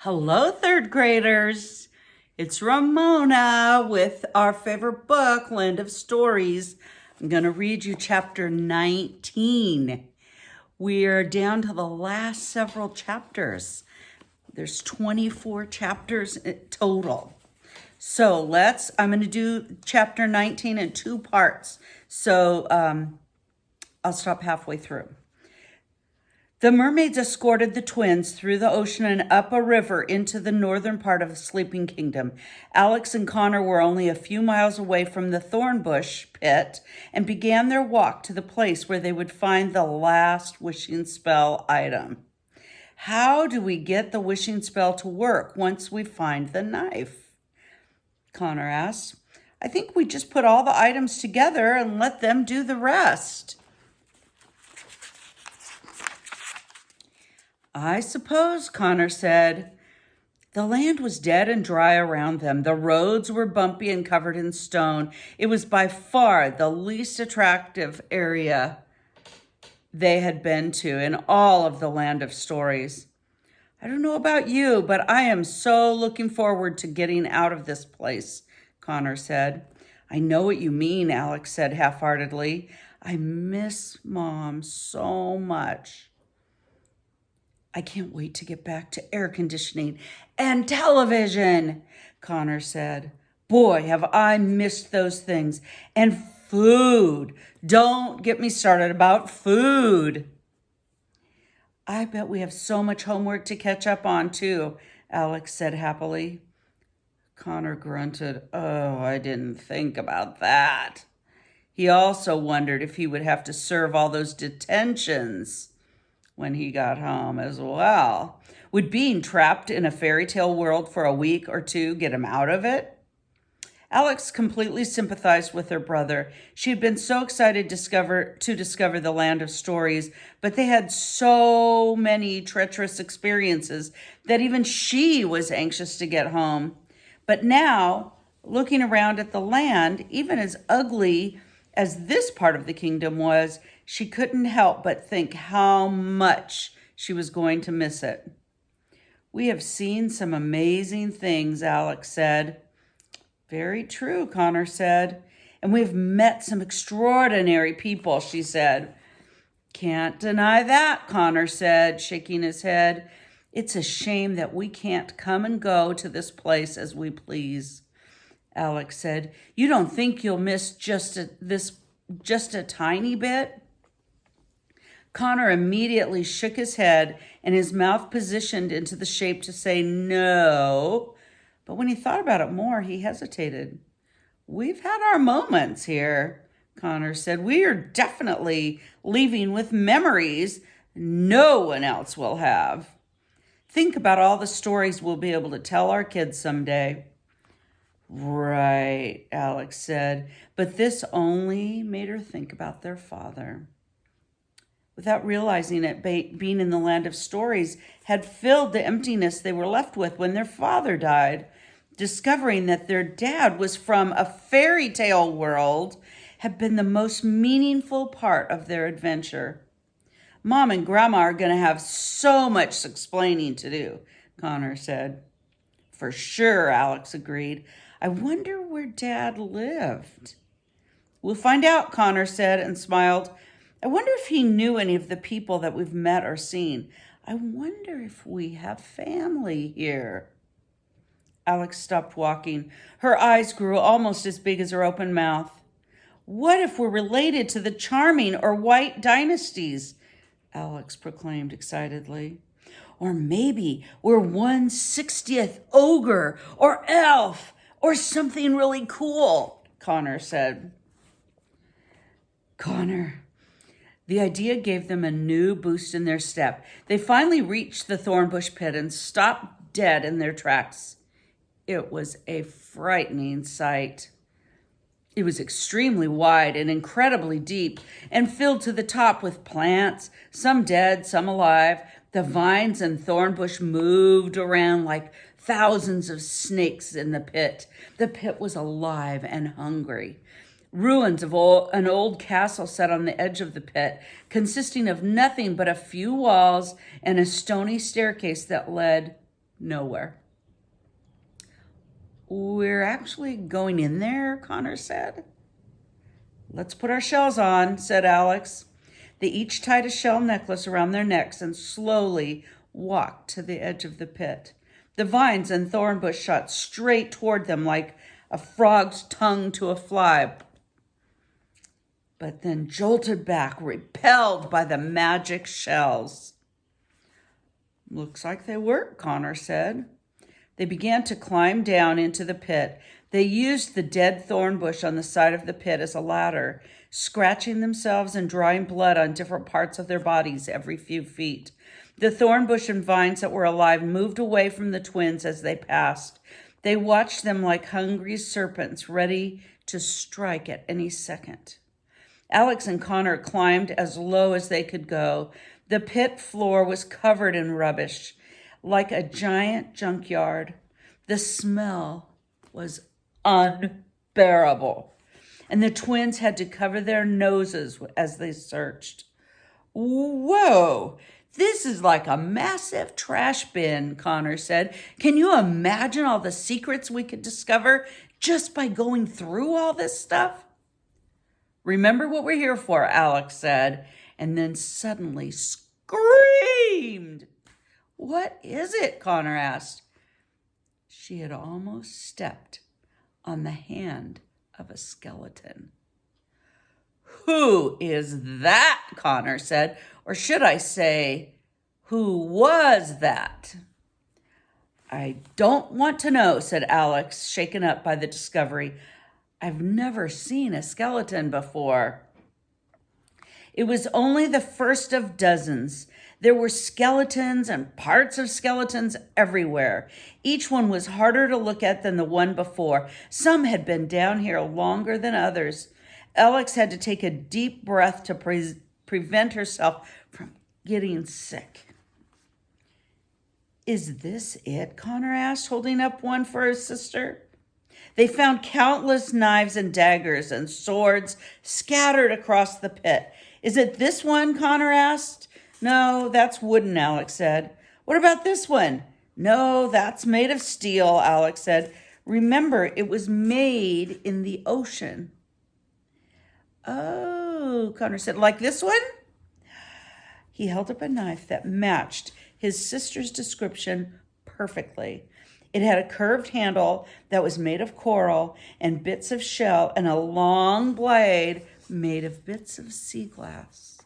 Hello, third graders. It's Ramona with our favorite book, Land of Stories. I'm going to read you chapter 19. We're down to the last several chapters. There's 24 chapters total. So I'm going to do chapter 19 in two parts. So I'll stop halfway through. The mermaids escorted the twins through the ocean and up a river into the northern part of the Sleeping Kingdom. Alex and Connor were only a few miles away from the Thornbush pit and began their walk to the place where they would find the last wishing spell item. How do we get the wishing spell to work once we find the knife? Connor asked. I think we just put all the items together and let them do the rest. I suppose, Connor said. The land was dead and dry around them. The roads were bumpy and covered in stone. It was by far the least attractive area they had been to in all of the Land of Stories. I don't know about you, but I am so looking forward to getting out of this place, Connor said. I know what you mean, Alex said half-heartedly. I miss Mom so much. I can't wait to get back to air conditioning and television, Connor said. Boy, have I missed those things. And food. Don't get me started about food. I bet we have so much homework to catch up on, too, Alex said happily. Connor grunted. Oh, I didn't think about that. He also wondered if he would have to serve all those detentions when he got home as well. Would being trapped in a fairy tale world for a week or two get him out of it? Alex completely sympathized with her brother. She had been so excited to discover the Land of Stories, but they had so many treacherous experiences that even she was anxious to get home. But now, looking around at the land, even as ugly as this part of the kingdom was, she couldn't help but think how much she was going to miss it. We have seen some amazing things, Alex said. Very true, Connor said. And we've met some extraordinary people, she said. Can't deny that, Connor said, shaking his head. It's a shame that we can't come and go to this place as we please. Alex said, you don't think you'll miss just a tiny bit? Connor immediately shook his head and his mouth positioned into the shape to say no. But when he thought about it more, he hesitated. We've had our moments here, Connor said. We are definitely leaving with memories no one else will have. Think about all the stories we'll be able to tell our kids someday. Right, Alex said, but this only made her think about their father. Without realizing it, being in the Land of Stories had filled the emptiness they were left with when their father died. Discovering that their dad was from a fairy tale world had been the most meaningful part of their adventure. Mom and Grandma are going to have so much explaining to do, Connor said. For sure, Alex agreed. I wonder where Dad lived. We'll find out, Connor said and smiled. I wonder if he knew any of the people that we've met or seen. I wonder if we have family here. Alex stopped walking. Her eyes grew almost as big as her open mouth. What if we're related to the Charming or White dynasties? Alex proclaimed excitedly. Or maybe we're 1/60th ogre or elf or something really cool, Connor said. Connor. The idea gave them a new boost in their step. They finally reached the Thornbush pit and stopped dead in their tracks. It was a frightening sight. It was extremely wide and incredibly deep and filled to the top with plants, some dead, some alive. The vines and thornbush moved around like thousands of snakes in the pit. The pit was alive and hungry. Ruins of an old castle sat on the edge of the pit, consisting of nothing but a few walls and a stony staircase that led nowhere. We're actually going in there, Connor said. Let's put our shells on, said Alex. They each tied a shell necklace around their necks and slowly walked to the edge of the pit. The vines and thorn bush shot straight toward them like a frog's tongue to a fly, but then jolted back, repelled by the magic shells. Looks like they worked, Connor said. They began to climb down into the pit. They used the dead thorn bush on the side of the pit as a ladder, scratching themselves and drawing blood on different parts of their bodies every few feet. The thorn bush and vines that were alive moved away from the twins as they passed. They watched them like hungry serpents ready to strike at any second. Alex and Connor climbed as low as they could go. The pit floor was covered in rubbish, like a giant junkyard. The smell was unbearable, and the twins had to cover their noses as they searched. Whoa, this is like a massive trash bin, Connor said. Can you imagine all the secrets we could discover just by going through all this stuff? Remember what we're here for, Alex said, and then suddenly screamed. What is it? Connor asked. She had almost stepped on the hand of a skeleton. Who is that? Connor said, or should I say, who was that? I don't want to know, said Alex, shaken up by the discovery. I've never seen a skeleton before. It was only the first of dozens. There were skeletons and parts of skeletons everywhere. Each one was harder to look at than the one before. Some had been down here longer than others. Alex had to take a deep breath to prevent herself from getting sick. Is this it? Connor asked, holding up one for his sister. They found countless knives and daggers and swords scattered across the pit. Is it this one? Connor asked. No, that's wooden, Alex said. What about this one? No, that's made of steel, Alex said. Remember, it was made in the ocean. Oh, Connor said, like this one? He held up a knife that matched his sister's description perfectly. It had a curved handle that was made of coral and bits of shell and a long blade made of bits of sea glass.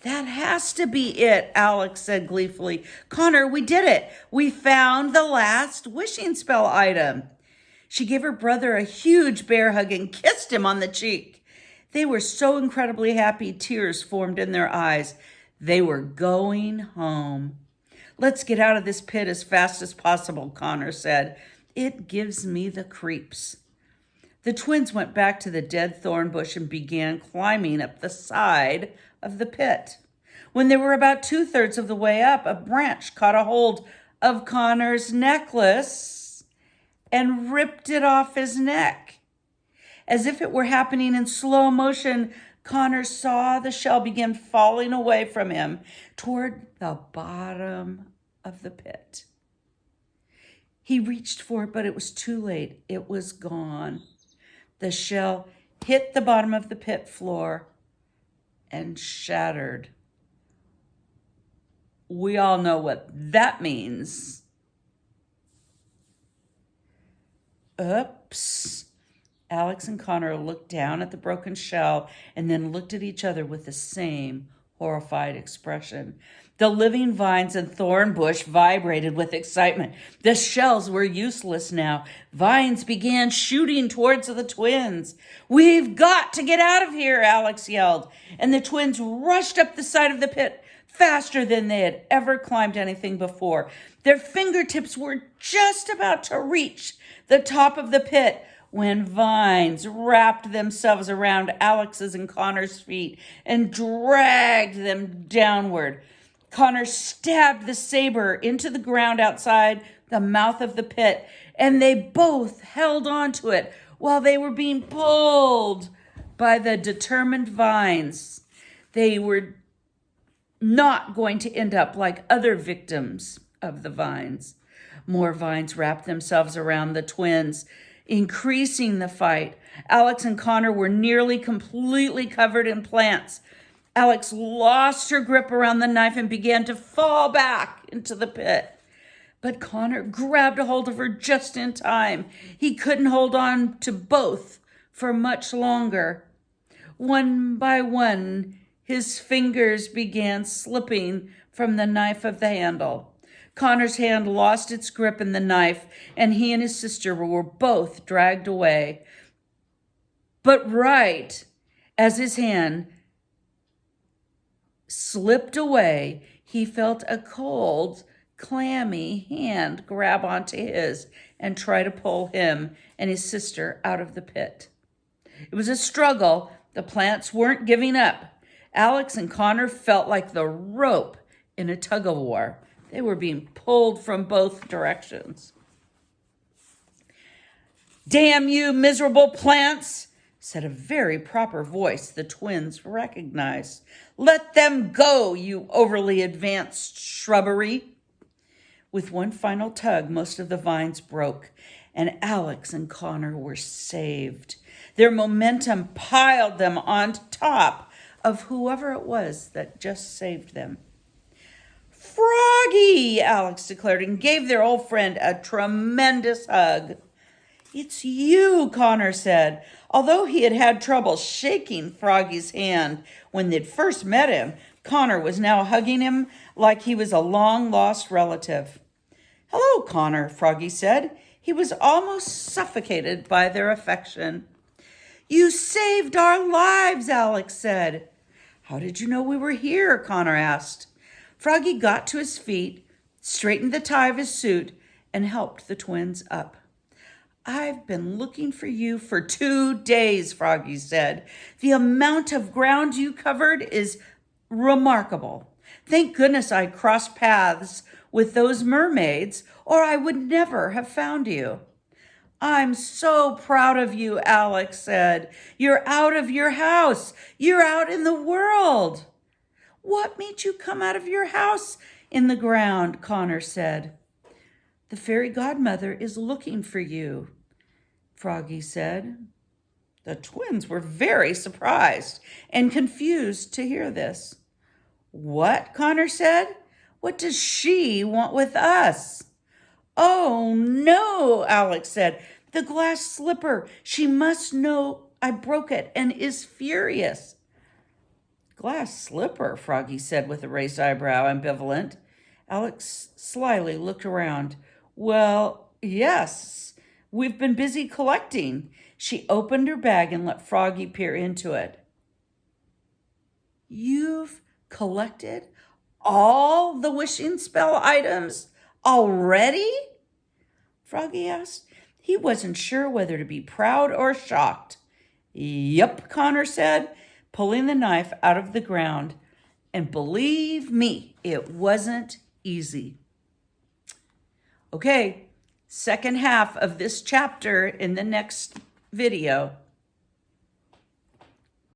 That has to be it, Alex said gleefully. Connor, we did it. We found the last wishing spell item. She gave her brother a huge bear hug and kissed him on the cheek. They were so incredibly happy, tears formed in their eyes. They were going home. Let's get out of this pit as fast as possible, Connor said. It gives me the creeps. The twins went back to the dead thorn bush and began climbing up the side of the pit. When they were about 2/3 of the way up, a branch caught a hold of Connor's necklace and ripped it off his neck. As if it were happening in slow motion, Connor saw the shell begin falling away from him toward the bottom of the pit. He reached for it, but it was too late. It was gone. The shell hit the bottom of the pit floor and shattered. We all know what that means. Oops. Alex and Connor looked down at the broken shell and then looked at each other with the same horrified expression. The living vines and thorn bush vibrated with excitement. The shells were useless now. Vines began shooting towards the twins. We've got to get out of here, Alex yelled. And the twins rushed up the side of the pit faster than they had ever climbed anything before. Their fingertips were just about to reach the top of the pit when vines wrapped themselves around Alex's and Connor's feet and dragged them downward. Connor stabbed the saber into the ground outside the mouth of the pit, and they both held on to it while they were being pulled by the determined vines. They were not going to end up like other victims of the vines. More vines wrapped themselves around the twins, increasing the fight. Alex and Connor were nearly completely covered in plants. Alex lost her grip around the knife and began to fall back into the pit. But Connor grabbed a hold of her just in time. He couldn't hold on to both for much longer. One by one, his fingers began slipping from the knife of the handle. Connor's hand lost its grip in the knife, and he and his sister were both dragged away. But right as his hand slipped away, he felt a cold, clammy hand grab onto his and try to pull him and his sister out of the pit. It was a struggle. The plants weren't giving up. Alex and Connor felt like the rope in a tug-of-war. They were being pulled from both directions. "Damn you, miserable plants," said a very proper voice the twins recognized. "Let them go, you overly advanced shrubbery." With one final tug, most of the vines broke, and Alex and Connor were saved. Their momentum piled them on top of whoever it was that just saved them. "Froggy," Alex declared, and gave their old friend a tremendous hug. "It's you," Connor said. Although he had had trouble shaking Froggy's hand when they'd first met him, Connor was now hugging him like he was a long-lost relative. "Hello, Connor," Froggy said. He was almost suffocated by their affection. "You saved our lives," Alex said. "How did you know we were here?" Connor asked. Froggy got to his feet, straightened the tie of his suit, and helped the twins up. "I've been looking for you for 2 days," Froggy said. "The amount of ground you covered is remarkable. Thank goodness I crossed paths with those mermaids, or I would never have found you." "I'm so proud of you," Alex said. "You're out of your house. You're out in the world." "What made you come out of your house in the ground?" Connor said. "The fairy godmother is looking for you," Froggy said. The twins were very surprised and confused to hear this. "What?" Connor said. "What does she want with us?" "Oh, no," Alex said. "The glass slipper. She must know I broke it and is furious." "Glass slipper," Froggy said with a raised eyebrow, ambivalent. Alex slyly looked around. "Well, yes, we've been busy collecting." She opened her bag and let Froggy peer into it. "You've collected all the wishing spell items already?" Froggy asked. He wasn't sure whether to be proud or shocked. "Yup," Connor said, pulling the knife out of the ground. "And believe me, it wasn't easy." Okay, second half of this chapter in the next video.